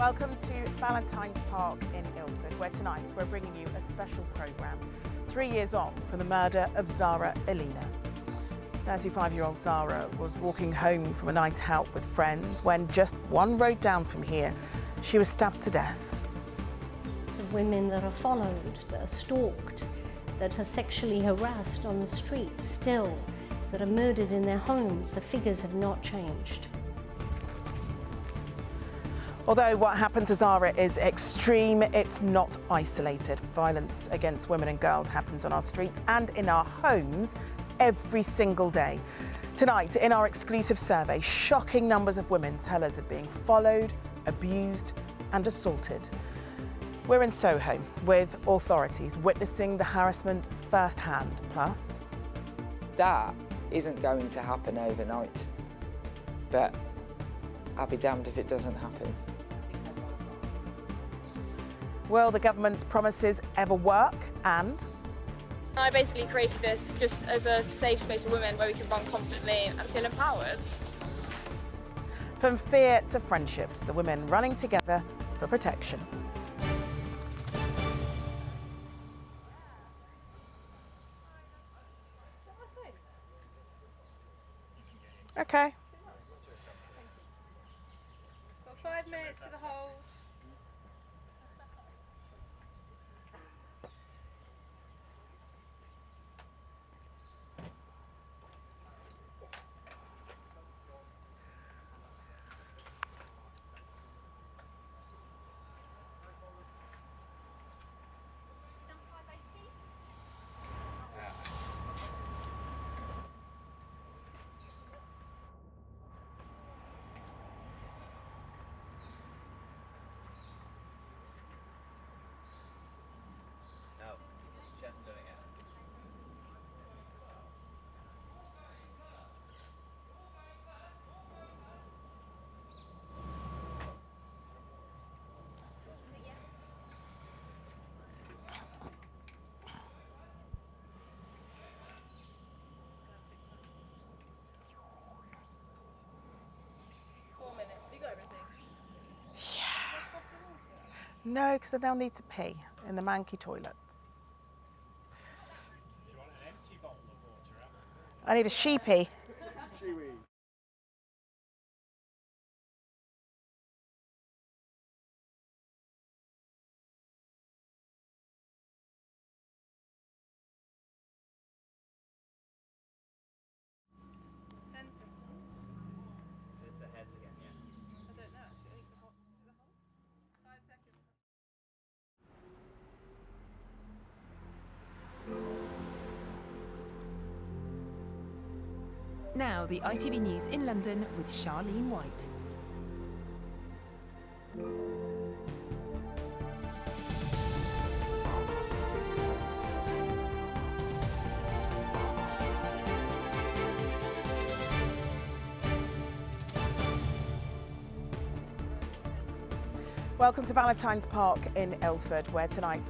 Welcome to Valentine's Park in Ilford, where tonight we're bringing you a special programme 3 years on from the murder of Zara Aleena. 35-year-old Zara was walking home from a night out with friends when just one road down from here, she was stabbed to death. The women that are followed, that are stalked, that are sexually harassed on the street still, that are murdered in their homes, the figures have not changed. Although what happened to Zara is extreme, it's not isolated. Violence against women and girls happens on our streets and in our homes every single day. Tonight, in our exclusive survey, shocking numbers of women tell us of being followed, abused and assaulted. We're in Soho with authorities witnessing the harassment firsthand. Plus, that isn't going to happen overnight, but I'll be damned if it doesn't happen. will the government's promises ever work? And I basically created this just as a safe space for women where we can run confidently and feel empowered. From fear to friendships, the women running together for protection. Okay. Got 5 minutes to the hold. No, because they'll need to pee in the manky toilets. Do you want an empty bottle of water? I need a sheepy. It's the heads again, yeah. I don't know actually. I think the hold. 5 seconds. Now, the ITV News in London with Charlene White. Welcome to Valentine's Park in Ilford, where tonight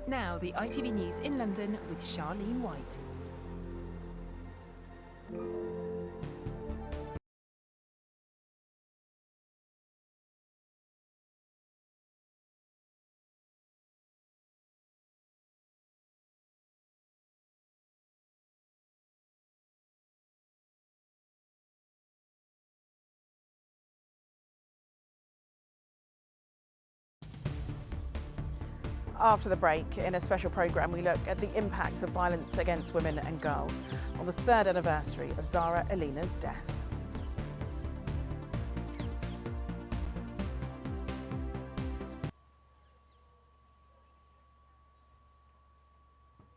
Now the ITV News in London with Charlene White. After the break, in a special programme, we look at the impact of violence against women and girls on the 3rd anniversary of Zara Aleena's death.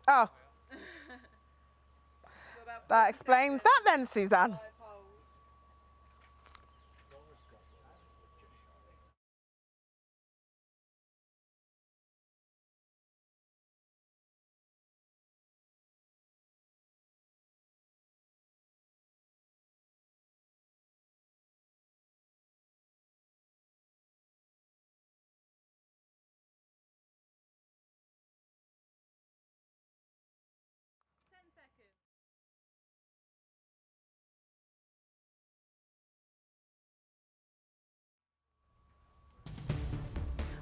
Oh, that explains that then, Suzanne.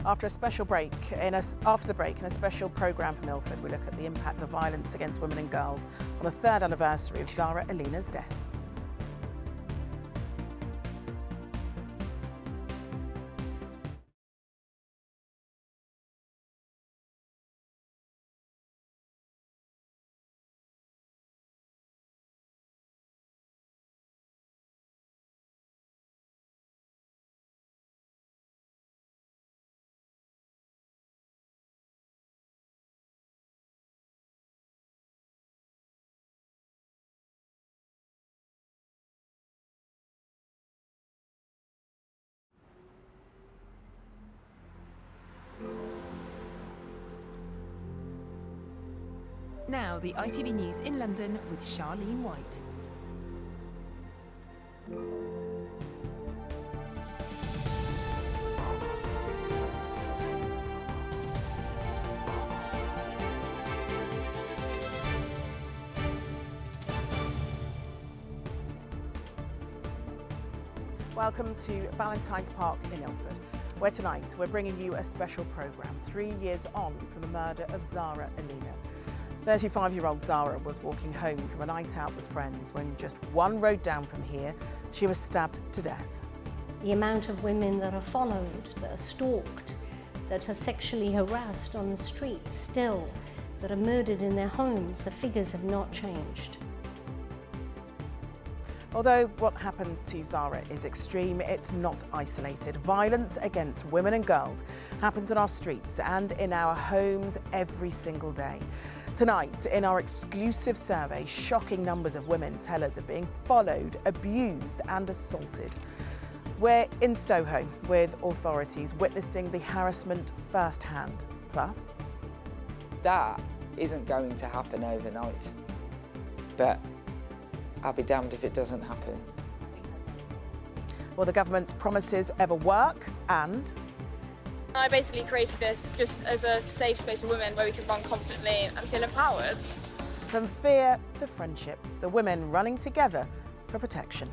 After the break, in a special programme for Milford, we look at the impact of violence against women and girls on the 3rd anniversary of Zara Aleena's death. Now the ITV News in London with Charlene White. Welcome to Valentine's Park in Ilford, where tonight we're bringing you a special programme 3 years on from the murder of Zara Aleena. 35-year-old Zara was walking home from a night out with friends when just one road down from here, she was stabbed to death. The amount of women that are followed, that are stalked, that are sexually harassed on the street still, that are murdered in their homes, the figures have not changed. Although what happened to Zara is extreme, it's not isolated. Violence against women and girls happens on our streets and in our homes every single day. Tonight, in our exclusive survey, shocking numbers of women tell us of being followed, abused and assaulted. We're in Soho with authorities witnessing the harassment firsthand. Plus, That isn't going to happen overnight, but I'll be damned if it doesn't happen. will the government's promises ever work? And I basically created this just as a safe space for women where we can run confidently and feel empowered. from fear to friendships, the women running together for protection.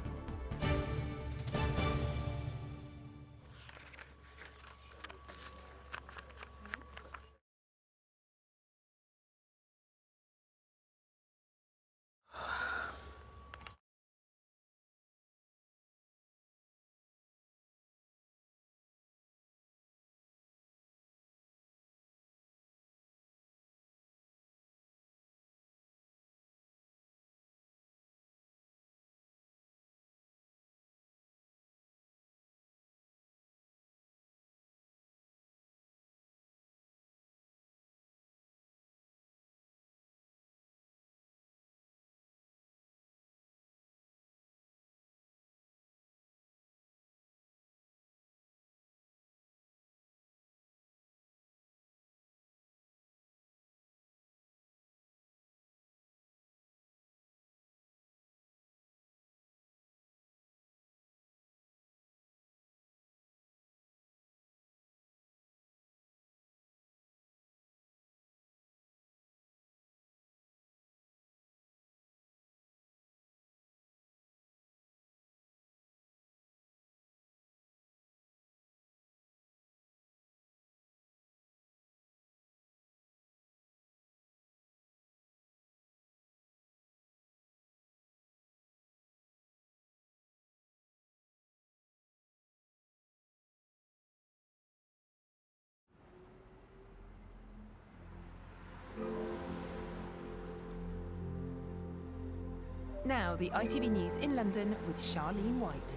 Now the ITV News in London with Charlene White.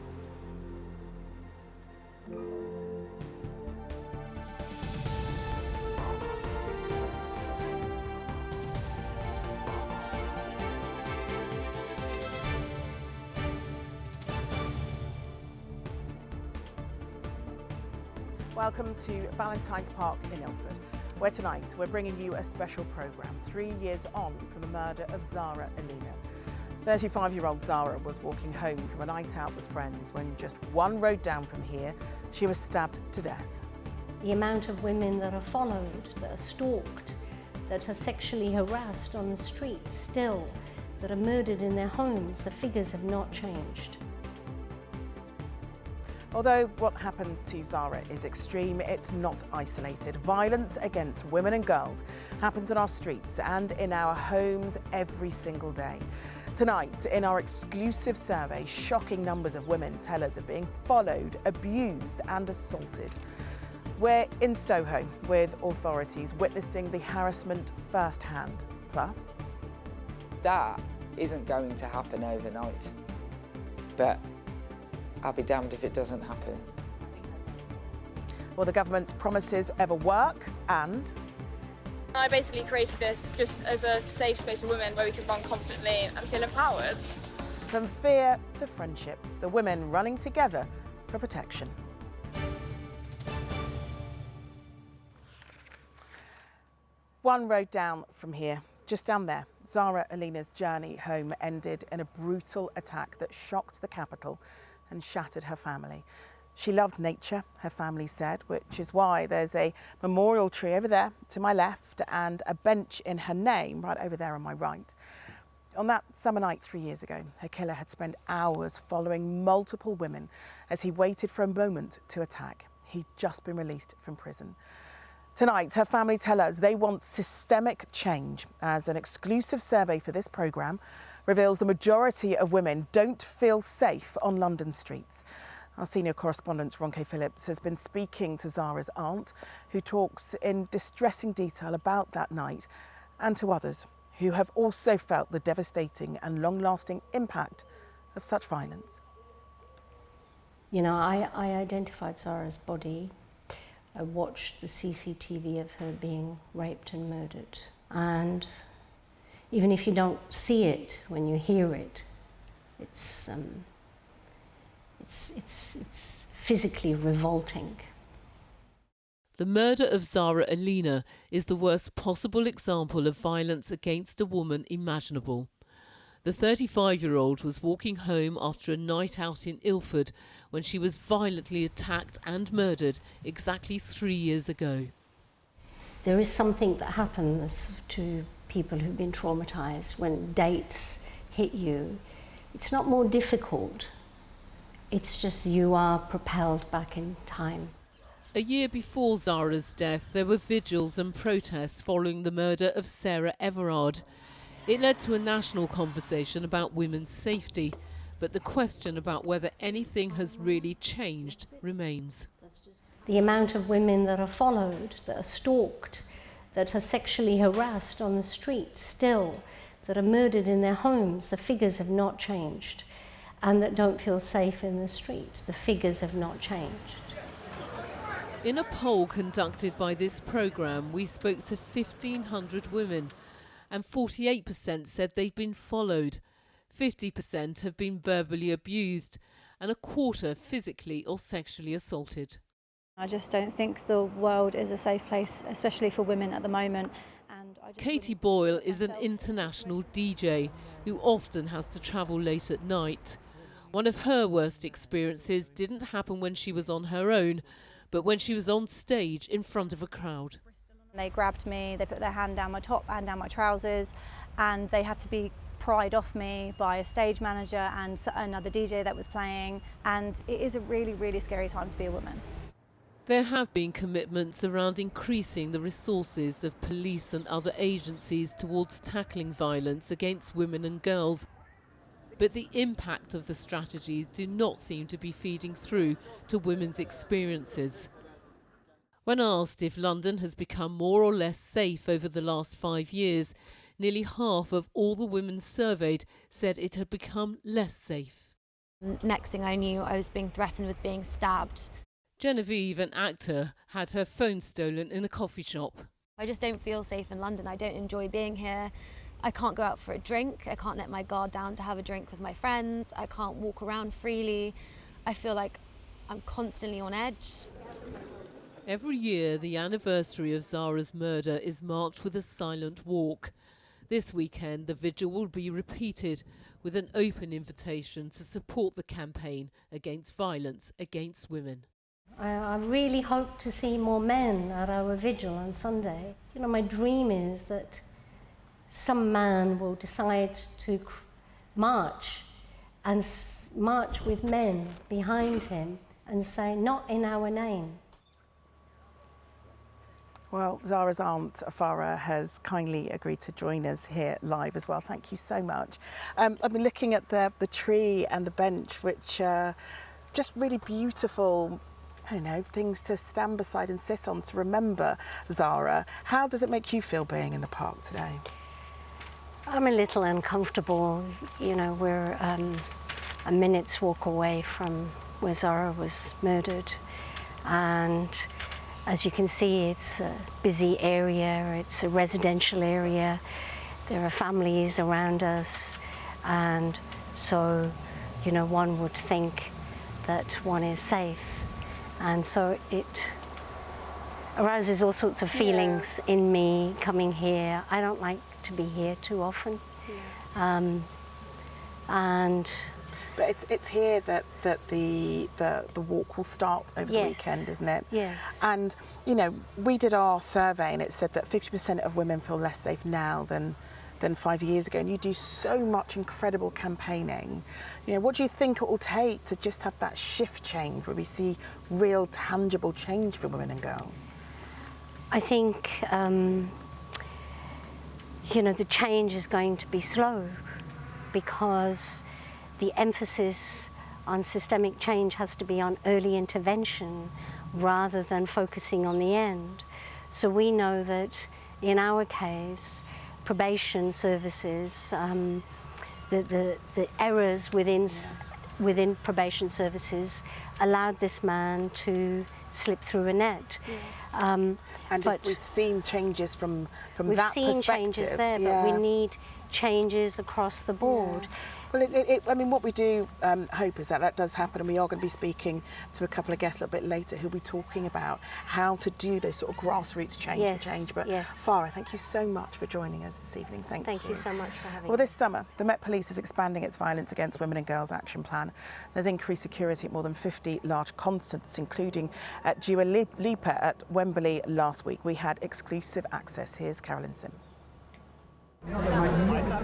Welcome to Valentine's Park in Ilford, where tonight we're bringing you a special programme 3 years on from the murder of Zara Aleena. 35-year-old Zara was walking home from a night out with friends when just one road down from here, she was stabbed to death. The amount of women that are followed, that are stalked, that are sexually harassed on the street still, that are murdered in their homes, the figures have not changed. Although what happened to Zara is extreme, it's not isolated. Violence against women and girls happens on our streets and in our homes every single day. Tonight, in our exclusive survey, shocking numbers of women tell us of being followed, abused and assaulted. We're in Soho with authorities witnessing the harassment firsthand. Plus, That isn't going to happen overnight, but I'll be damned if it doesn't happen. will the government's promises ever work? And I basically created this just as a safe space for women where we can run confidently and feel empowered. from fear to friendships, the women running together for protection. One road down from here, just down there, Zara Aleena's journey home ended in a brutal attack that shocked the capital and shattered her family. She loved nature, her family said, which is why there's a memorial tree over there to my left and a bench in her name right over there on my right. On that summer night 3 years ago, her killer had spent hours following multiple women as he waited for a moment to attack. He'd just been released from prison. Tonight, her family tell us they want systemic change, as an exclusive survey for this programme reveals the majority of women don't feel safe on London streets. Our senior correspondent, Ronke Phillips, has been speaking to Zara's aunt, who talks in distressing detail about that night, and to others who have also felt the devastating and long-lasting impact of such violence. You know, I identified Zara's body. I watched the CCTV of her being raped and murdered. And even if you don't see it, when you hear it, it's physically revolting. The murder of Zara Aleena is the worst possible example of violence against a woman imaginable. The 35-year-old was walking home after a night out in Ilford when she was violently attacked and murdered exactly 3 years ago. There is something that happens to people who've been traumatised when dates hit you. It's not more difficult. It's just you are propelled back in time. A year before Zara's death, there were vigils and protests following the murder of Sarah Everard. It led to a national conversation about women's safety, but the question about whether anything has really changed remains. The amount of women that are followed, that are stalked, that are sexually harassed on the street still, that are murdered in their homes, the figures have not changed, and that don't feel safe in the street, the figures have not changed. In a poll conducted by this programme, we spoke to 1,500 women, and 48% said they'd been followed, 50% have been verbally abused, and a quarter physically or sexually assaulted. I just don't think the world is a safe place, especially for women at the moment. And Katie Boyle is an international DJ who often has to travel late at night. One of her worst experiences didn't happen when she was on her own, but when she was on stage in front of a crowd. They grabbed me, they put their hand down my top and down my trousers, and they had to be pried off me by a stage manager and another DJ that was playing, and it is a really, really scary time to be a woman. There have been commitments around increasing the resources of police and other agencies towards tackling violence against women and girls. But the impact of the strategies do not seem to be feeding through to women's experiences. When asked if London has become more or less safe over the last 5 years, nearly half of all the women surveyed said it had become less safe. Next thing I knew, I was being threatened with being stabbed. Genevieve, an actor, had her phone stolen in a coffee shop. I just don't feel safe in London. I don't enjoy being here. I can't go out for a drink. I can't let my guard down to have a drink with my friends. I can't walk around freely. I feel like I'm constantly on edge. Every year, the anniversary of Zara's murder is marked with a silent walk. This weekend, the vigil will be repeated with an open invitation to support the campaign against violence against women. I really hope to see more men at our vigil on Sunday. You know, my dream is that some man will decide to march and march with men behind him and say, not in our name. Well, Zara's aunt, Farah, has kindly agreed to join us here live as well. Thank you so much. I've been looking at the tree and the bench, which are just really beautiful, I don't know, things to stand beside and sit on to remember Zara. How does it make you feel being in the park today? I'm a little uncomfortable. You know, we're a minute's walk away from where Zara was murdered. And as you can see, it's a busy area, it's a residential area. There are families around us. And so, you know, one would think that one is safe. And so it arouses all sorts of feelings in me coming here. I don't like to be here too often. But it's here that the walk will start over the weekend, isn't it? Yes. And, you know, we did our survey and it said that 50% of women feel less safe now than 5 years ago. And you do so much incredible campaigning. You know, what do you think it will take to just have that shift change where we see real tangible change for women and girls? I think, you know, the change is going to be slow because the emphasis on systemic change has to be on early intervention rather than focusing on the end. So we know that in our case, probation services, the errors within probation services allowed this man to slip through a net. And we've seen changes from that perspective. We've seen changes there, but we need changes across the board. Well, I mean, what we do hope is that does happen, and we are going to be speaking to a couple of guests a little bit later who'll be talking about how to do those sort of grassroots change. But Farah, thank you so much for joining us this evening. Thank you. Thank you so much for having me. Well, this summer, the Met Police is expanding its violence against women and girls action plan. There's increased security at more than 50 large concerts, including at Dua Lipa at Wembley last week. We had exclusive access. Here's Carolyn Sim.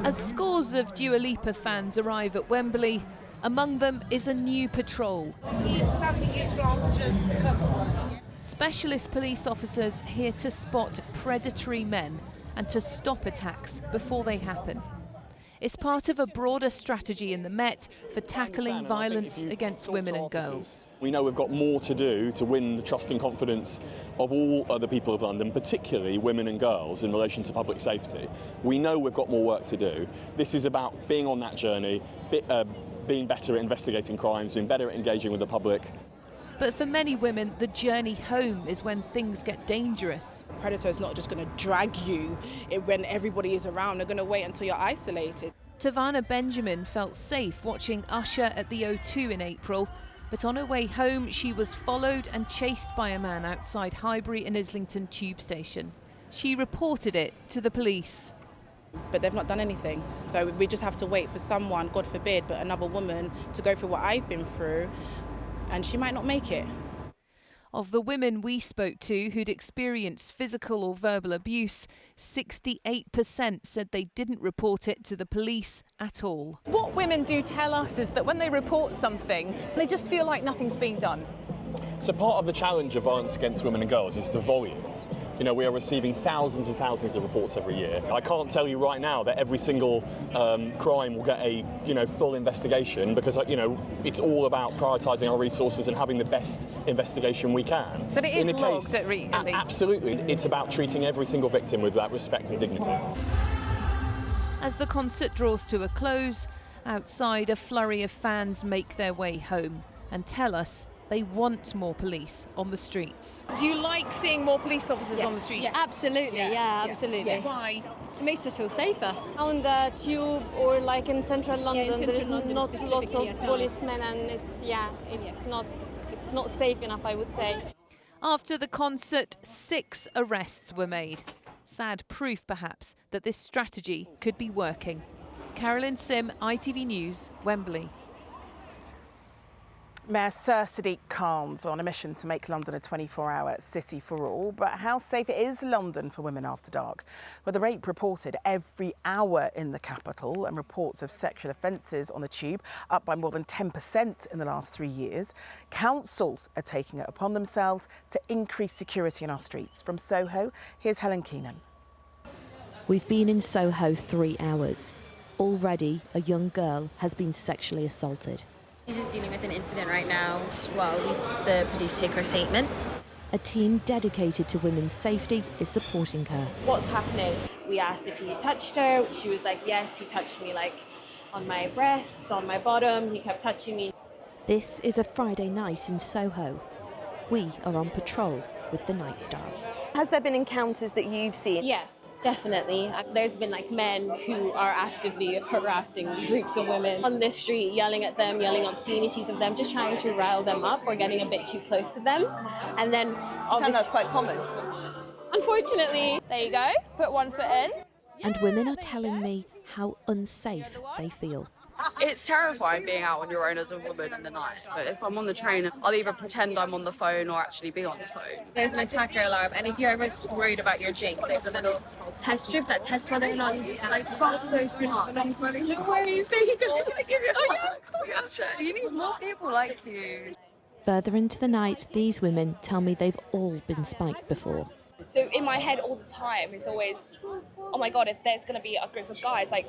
As scores of Dua Lipa fans arrive at Wembley, among them is a new patrol. If something is wrong, just come to us. Specialist police officers here to spot predatory men and to stop attacks before they happen. It's part of a broader strategy in the Met for tackling violence against women and girls. We know we've got more to do to win the trust and confidence of all other people of London, particularly women and girls, in relation to public safety. We know we've got more work to do. This is about being on that journey, being better at investigating crimes, being better at engaging with the public. But for many women, the journey home is when things get dangerous. A predator is not just going to drag you when everybody is around. They're going to wait until you're isolated. Tavana Benjamin felt safe watching Usher at the O2 in April, but on her way home she was followed and chased by a man outside Highbury and Islington tube station. She reported it to the police. But they've not done anything. So we just have to wait for someone, God forbid, but another woman to go through what I've been through, and she might not make it. Of the women we spoke to who'd experienced physical or verbal abuse, 68% said they didn't report it to the police at all. What women do tell us is that when they report something, they just feel like nothing's being done. So part of the challenge of violence against women and girls is the volume. You know, we are receiving thousands and thousands of reports every year. I can't tell you right now that every single crime will get a full investigation because it's all about prioritising our resources and having the best investigation we can. But it is logged at least. Absolutely. It's about treating every single victim with that respect and dignity. As the concert draws to a close, outside a flurry of fans make their way home and tell us they want more police on the streets. Do you like seeing more police officers on the streets? Yeah, absolutely. Yeah, absolutely. Yeah. Why? It makes us feel safer. On the tube or like in central London, there is London not lots of specifically, policemen, and it's not safe enough, I would say. After the concert, 6 arrests were made. Sad proof, perhaps, that this strategy could be working. Carolyn Sim, ITV News, Wembley. Mayor Sir Sadiq Khan's on a mission to make London a 24-hour city for all. But how safe is London for women after dark? With a rape reported every hour in the capital and reports of sexual offences on the tube up by more than 10% in the last 3 years, councils are taking it upon themselves to increase security in our streets. From Soho, here's Helen Keenan. We've been in Soho 3 hours. Already, a young girl has been sexually assaulted. She's just dealing with an incident right now while the police take her statement. A team dedicated to women's safety is supporting her. What's happening? We asked if he touched her. She was like, yes, he touched me, like on my breasts, on my bottom. He kept touching me. This is a Friday night in Soho. We are on patrol with the Night Stars. Has there been encounters that you've seen? Yeah. Definitely. There's been like men who are actively harassing groups of women on the street, yelling at them, yelling obscenities of them, just trying to rile them up or getting a bit too close to them. And then And that's quite common. Unfortunately. There you go. Put one foot in. And women are telling me how unsafe they feel. It's terrifying being out on your own as a woman in the night, but if I'm on the train, I'll either pretend I'm on the phone or actually be on the phone. There's an attacker alarm, and if you're ever worried about your drink, there's a little test strip that tests whether or not it's like, that's so smart. No worries, there you go. Oh yeah, cool. You need more people like you. Further into the night, these women tell me they've all been spiked before. So in my head all the time is always, oh my God, if there's going to be a group of guys, like,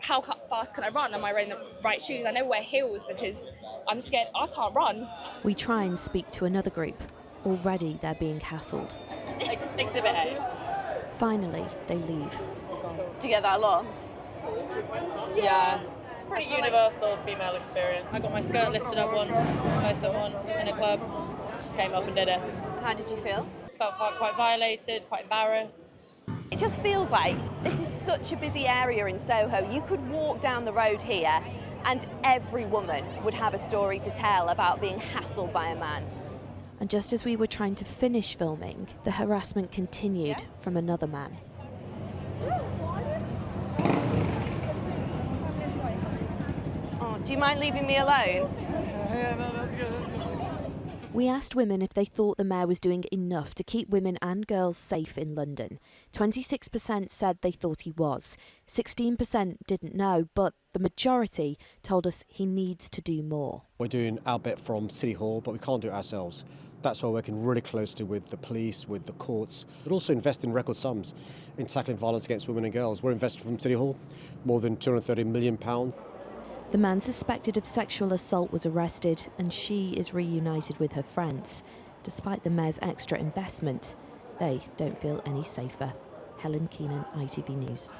how fast can I run? Am I wearing the right shoes? I never wear heels because I'm scared I can't run. We try and speak to another group. Already they're being hassled. Exhibit A. Finally, they leave. Do you get that a lot? Yeah. It's a pretty universal female experience. I got my skirt lifted up once by someone in a club. Just came up and did it. How did you feel? Felt quite violated, quite embarrassed. It just feels like this is such a busy area in Soho. You could walk down the road here and every woman would have a story to tell about being hassled by a man. And just as we were trying to finish filming, the harassment continued from another man. Oh, do you mind leaving me alone? We asked women if they thought the mayor was doing enough to keep women and girls safe in London. 26% said they thought he was. 16% didn't know, but the majority told us he needs to do more. We're doing our bit from City Hall, but we can't do it ourselves. That's why we're working really closely with the police, with the courts, but also investing record sums in tackling violence against women and girls. We're investing from City Hall more than £230 million. The man suspected of sexual assault was arrested and she is reunited with her friends. Despite the mayor's extra investment, they don't feel any safer. Helen Keenan, ITV News.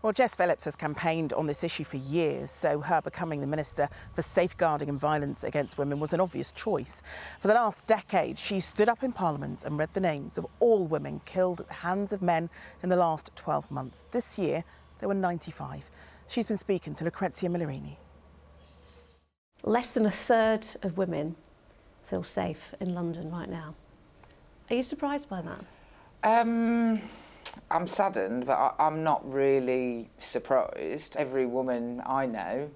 Well, Jess Phillips has campaigned on this issue for years, so her becoming the Minister for Safeguarding and Violence Against Women was an obvious choice. For the last decade, she stood up in Parliament and read the names of all women killed at the hands of men in the last 12 months. This year, there were 95. She's been speaking to Lucrezia Millerini. Less than a third of women feel safe in London right now. Are you surprised by that? I'm saddened, but I'm not really surprised. Every woman I know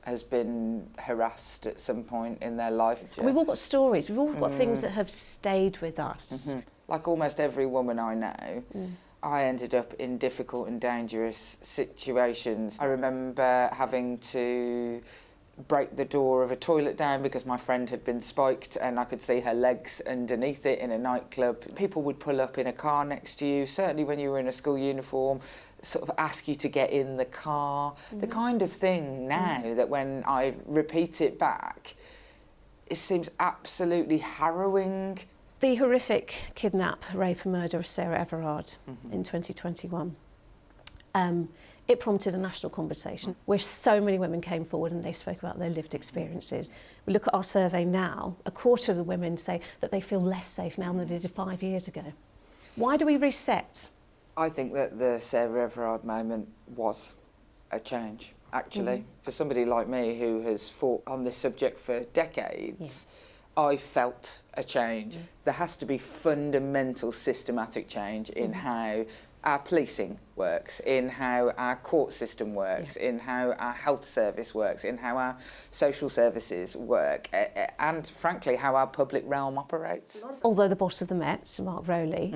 has been harassed at some point in their life. We've all got stories, we've all got things that have stayed with us. Like almost every woman I know, I ended up in difficult and dangerous situations. I remember having to break the door of a toilet down because my friend had been spiked and I could see her legs underneath it in a nightclub. People would pull up in a car next to you, certainly when you were in a school uniform, sort of ask you to get in the car. The kind of thing now that when I repeat it back, it seems absolutely harrowing The horrific kidnap, rape and murder of Sarah Everard in 2021, it prompted a national conversation where so many women came forward and they spoke about their lived experiences. We look at our survey now, a quarter of the women say that they feel less safe now than they did 5 years ago. Why do we reset? I think that the Sarah Everard moment was a change, actually. For somebody like me who has fought on this subject for decades, I felt a change. There has to be fundamental systematic change in how our policing works, in how our court system works, in how our health service works, in how our social services work, and frankly how our public realm operates. Although the boss of the Met, Mark Rowley,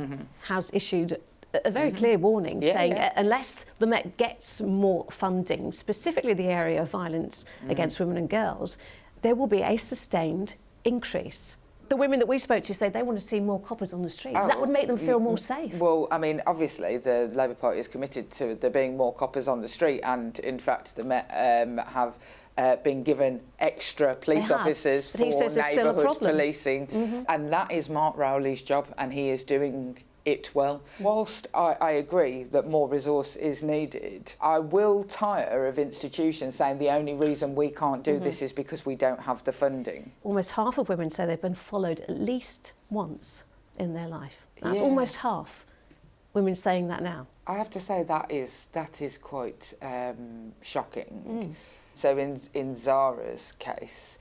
has issued a very clear warning saying unless the Met gets more funding, specifically the area of violence against women and girls, there will be a sustained increase. The women that we spoke to say they want to see more coppers on the streets. That would make them feel more safe. Well, I mean, obviously the Labour Party is committed to there being more coppers on the street, and in fact the Met have been given extra police officers for neighbourhood policing, and that is Mark Rowley's job, and he is doing it well. Whilst I agree that more resource is needed, I will tire of institutions saying the only reason we can't do this is because we don't have the funding. Almost half of women say they've been followed at least once in their life. That's almost half women saying that now. I have to say that is quite shocking. So in Zara's case,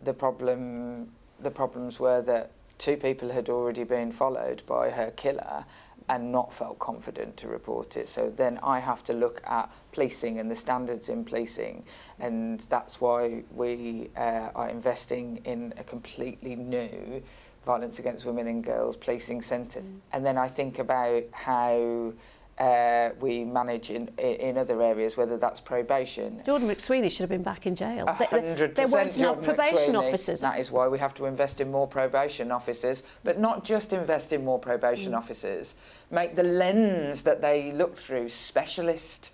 the problems were that 2 people had already been followed by her killer and not felt confident to report it. So then I have to look at policing and the standards in policing, and that's why we are investing in a completely new violence against women and girls policing centre. And then I think about how we manage in other areas, whether that's probation. Jordan McSweeney should have been back in jail. 100% there weren't enough probation McSweeney. officers. That is why we have to invest in more probation officers, but not just invest in more probation officers. Make the lens that they look through specialist.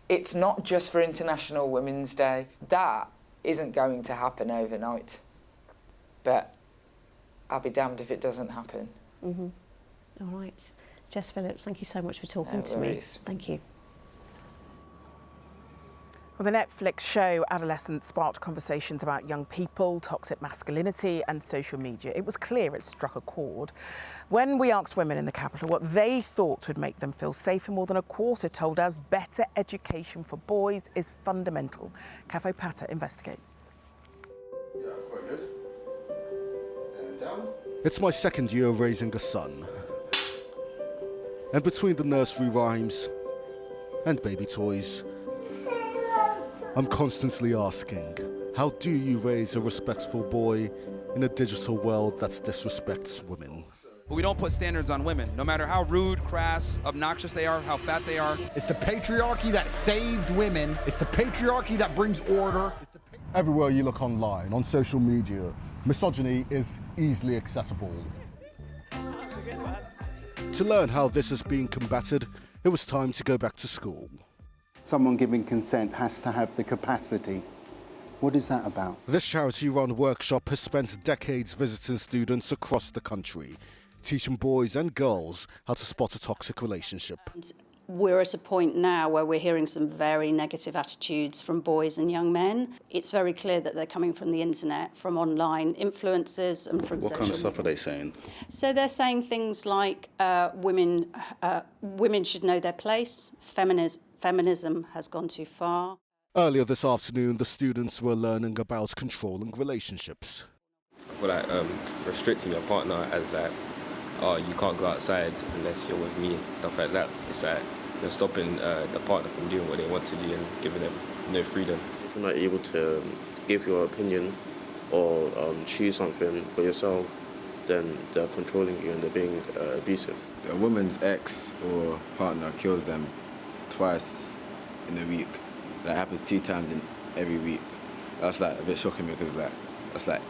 It's not just for International Women's Day. That isn't going to happen overnight. But I'll be damned if it doesn't happen. All right. Jess Phillips, thank you so much for talking to me. Thank you. Well, the Netflix show Adolescence sparked conversations about young people, toxic masculinity and social media. It was clear it struck a chord. When we asked women in the capital what they thought would make them feel safer, more than a quarter told us better education for boys is fundamental. Cafe Pata investigates. Yeah, quite good. And down. It's my second year of raising a son. And between the nursery rhymes and baby toys, I'm constantly asking, how do you raise a respectful boy in a digital world that disrespects women? But we don't put standards on women, no matter how rude, crass, obnoxious they are, how fat they are. It's the patriarchy that saved women. It's the patriarchy that brings order. Everywhere you look online, on social media, misogyny is easily accessible. To learn how this is being combated, it was time to go back to school. Someone giving consent has to have the capacity. What is that about? This charity-run workshop has spent decades visiting students across the country, teaching boys and girls how to spot a toxic relationship. We're at a point now where we're hearing some very negative attitudes from boys and young men. It's very clear that they're coming from the internet, from online influencers and from What kind of stuff are they saying? So they're saying things like women should know their place, feminism has gone too far. Earlier this afternoon, the students were learning about controlling relationships. I feel like restricting your partner as like, oh, you can't go outside unless you're with me, stuff like that. It's like you're stopping the partner from doing what they want to do and giving them no freedom. If you're not able to give your opinion or choose something for yourself, then they're controlling you and they're being abusive. A woman's ex or partner kills them twice in a week. That happens 2 times in every week. That's like a bit shocking me because that's like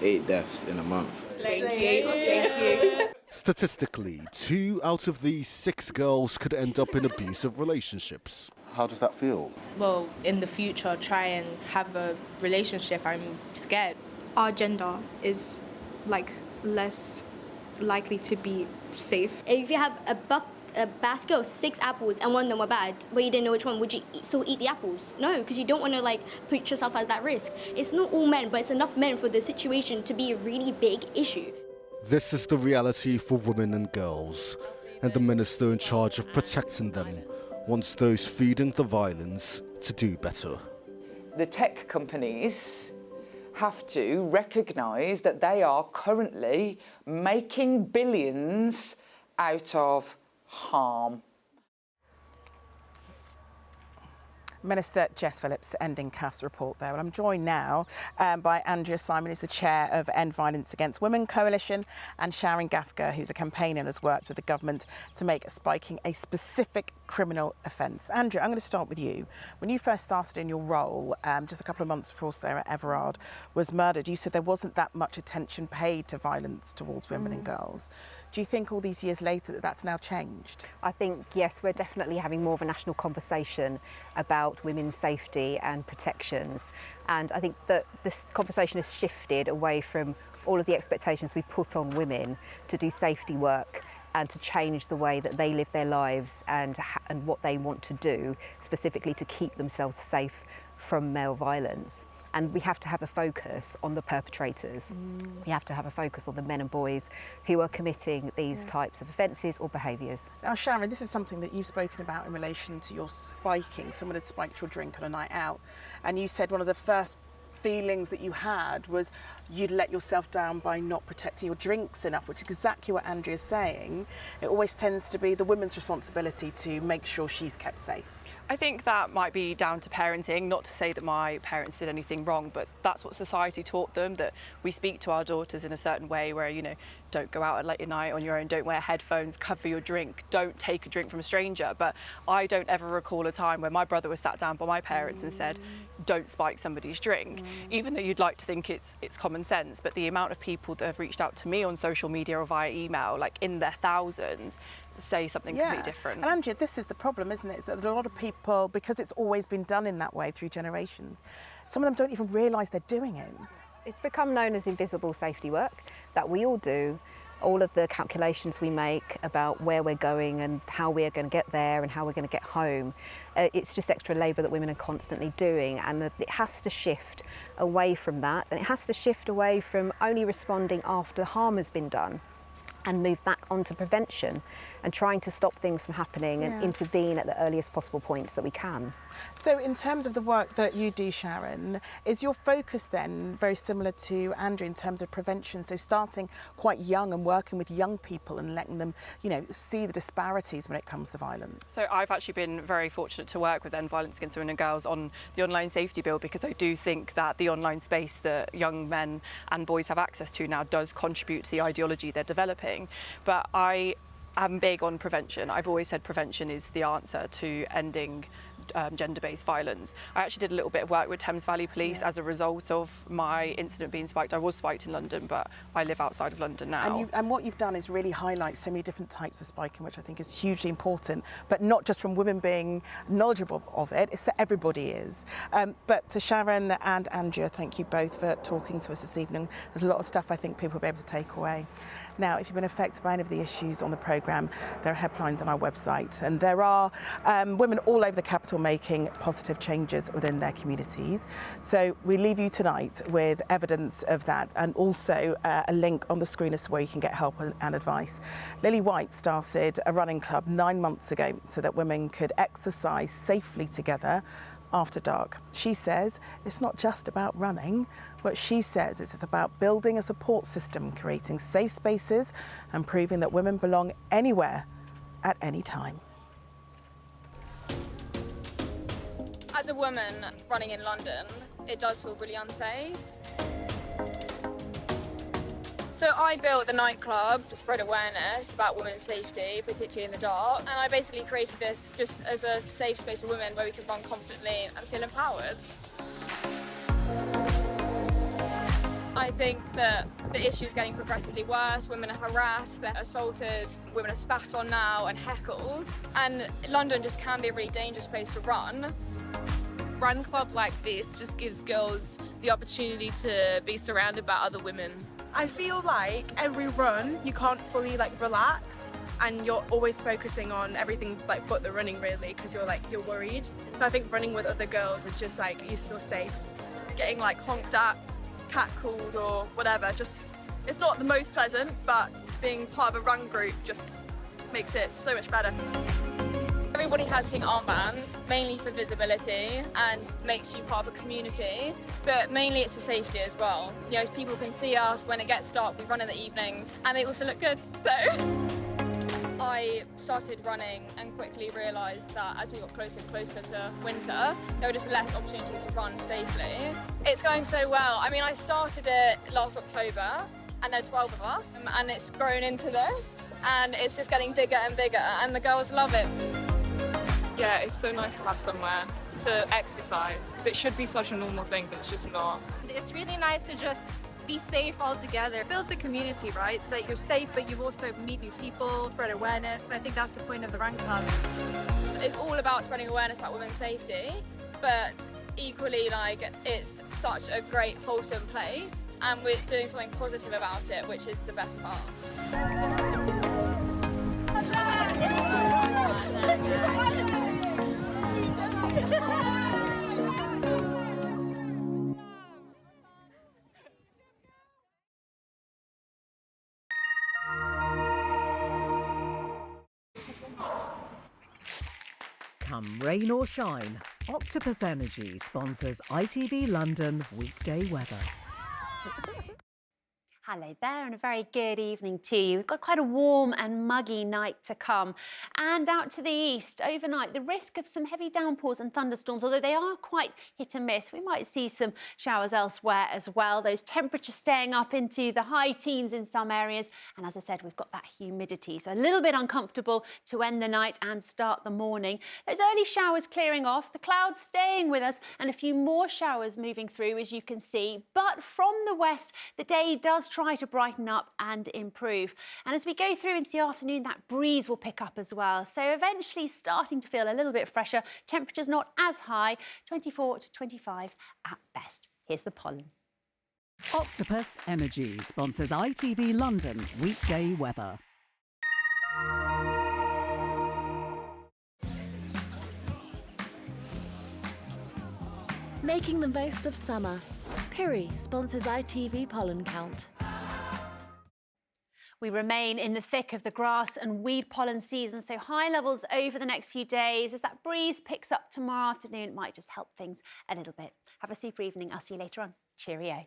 8 deaths in a month. Thank you. Statistically, 2 out of these 6 girls could end up in abusive relationships. How does that feel? Well, in the future, try and have a relationship. I'm scared. Our gender is like less likely to be safe. If you have a basket of 6 apples and one of them were bad, but you didn't know which one, would you still eat the apples? No, because you don't want to like put yourself at that risk. It's not all men, but it's enough men for the situation to be a really big issue. This is the reality for women and girls, and the minister in charge of protecting them wants those feeding the violence to do better. The tech companies have to recognise that they are currently making billions out of harm. Minister Jess Phillips ending CAF's report there. Well, I'm joined now by Andrea Simon, who's the chair of End Violence Against Women Coalition, and Sharon Gafka, who's a campaigner and has worked with the government to make spiking a specific criminal offence. Andrea, I'm going to start with you. When you first started in your role, just a couple of months before Sarah Everard was murdered, you said there wasn't that much attention paid to violence towards women and girls. Do you think all these years later that that's now changed? I think, yes, we're definitely having more of a national conversation about women's safety and protections. And I think that this conversation has shifted away from all of the expectations we put on women to do safety work and to change the way that they live their lives and what they want to do, specifically to keep themselves safe from male violence. And we have to have a focus on the perpetrators. We have to have a focus on the men and boys who are committing these types of offences or behaviours. Now, Sharon, this is something that you've spoken about in relation to your spiking. Someone had spiked your drink on a night out, and you said one of the first feelings that you had was you'd let yourself down by not protecting your drinks enough, which is exactly what Andrea's saying. It always tends to be the woman's responsibility to make sure she's kept safe. I think that might be down to parenting, not to say that my parents did anything wrong, but that's what society taught them, that we speak to our daughters in a certain way where, you know, don't go out late at night on your own, don't wear headphones, cover your drink, don't take a drink from a stranger. But I don't ever recall a time where my brother was sat down by my parents and said, don't spike somebody's drink, even though you'd like to think it's common sense. But the amount of people that have reached out to me on social media or via email, like in their thousands, say something completely different. And Andrea, this is the problem, isn't it? Is that a lot of people, because it's always been done in that way through generations, some of them don't even realise they're doing it. It's become known as invisible safety work that we all do. All of the calculations we make about where we're going and how we're going to get there and how we're going to get home, it's just extra labour that women are constantly doing, and it has to shift away from that, and it has to shift away from only responding after harm has been done and move back onto prevention and trying to stop things from happening and intervene at the earliest possible points that we can. So in terms of the work that you do, Sharon, is your focus then very similar to Andrew in terms of prevention? So starting quite young and working with young people and letting them, you know, see the disparities when it comes to violence? So I've actually been very fortunate to work with End Violence Against Women and Girls on the online safety bill, because I do think that the online space that young men and boys have access to now does contribute to the ideology they're developing. But I am big on prevention. I've always said prevention is the answer to ending gender-based violence. I actually did a little bit of work with Thames Valley Police as a result of my incident being spiked. I was spiked in London, but I live outside of London now. And what you've done is really highlight so many different types of spiking, which I think is hugely important, but not just from women being knowledgeable of it, it's that everybody is. But to Sharon and Andrea, thank you both for talking to us this evening. There's a lot of stuff I think people will be able to take away. Now, if you've been affected by any of the issues on the programme, there are headlines on our website, and there are women all over the capital making positive changes within their communities. So we leave you tonight with evidence of that, and also a link on the screen as to where you can get help and advice. Lily White started a running club 9 months ago so that women could exercise safely together after dark. She says it's not just about running. What she says is it's about building a support system, creating safe spaces and proving that women belong anywhere at any time. As a woman running in London, it does feel really unsafe. So I built the nightclub to spread awareness about women's safety, particularly in the dark. And I basically created this just as a safe space for women where we can run confidently and feel empowered. I think that the issue is getting progressively worse. Women are harassed, they're assaulted, women are spat on now and heckled. And London just can be a really dangerous place to run. Run club like this just gives girls the opportunity to be surrounded by other women I feel like every run you can't fully like relax, and you're always focusing on everything like but the running really, because you're worried. So I think running with other girls is just like you just feel safe. Getting like honked at, catcalled or whatever, just it's not the most pleasant, but being part of a run group just makes it so much better. Everybody has pink armbands, mainly for visibility and makes you part of a community, but mainly it's for safety as well. You know, people can see us when it gets dark, we run in the evenings, and they also look good, so. I started running and quickly realised that as we got closer and closer to winter, there were just less opportunities to run safely. It's going so well. I mean, I started it last October, and there are 12 of us, and it's grown into this, and it's just getting bigger and bigger, and the girls love it. Yeah, it's so nice to have somewhere to exercise, because it should be such a normal thing, but it's just not. It's really nice to just be safe all together. Build a community, right? So that you're safe, but you also meet new people, spread awareness, and I think that's the point of the Run Club. It's all about spreading awareness about women's safety, but equally, like, it's such a great, wholesome place, and we're doing something positive about it, which is the best part. Come rain or shine, Octopus Energy sponsors ITV London weekday weather. Hello there and a very good evening to you. We've got quite a warm and muggy night to come. And out to the east, overnight, the risk of some heavy downpours and thunderstorms, although they are quite hit and miss. We might see some showers elsewhere as well. Those temperatures staying up into the high teens in some areas. And as I said, we've got that humidity, so a little bit uncomfortable to end the night and start the morning. Those early showers clearing off, the clouds staying with us, and a few more showers moving through, as you can see. But from the west, the day does try to brighten up and improve. And as we go through into the afternoon, that breeze will pick up as well. So eventually starting to feel a little bit fresher. Temperatures not as high, 24 to 25 at best. Here's the pollen. Octopus Energy sponsors ITV London weekday weather. Making the most of summer. Piri sponsors ITV pollen count. We remain in the thick of the grass and weed pollen season, so high levels over the next few days. As that breeze picks up tomorrow afternoon, it might just help things a little bit. Have a super evening. I'll see you later on. Cheerio.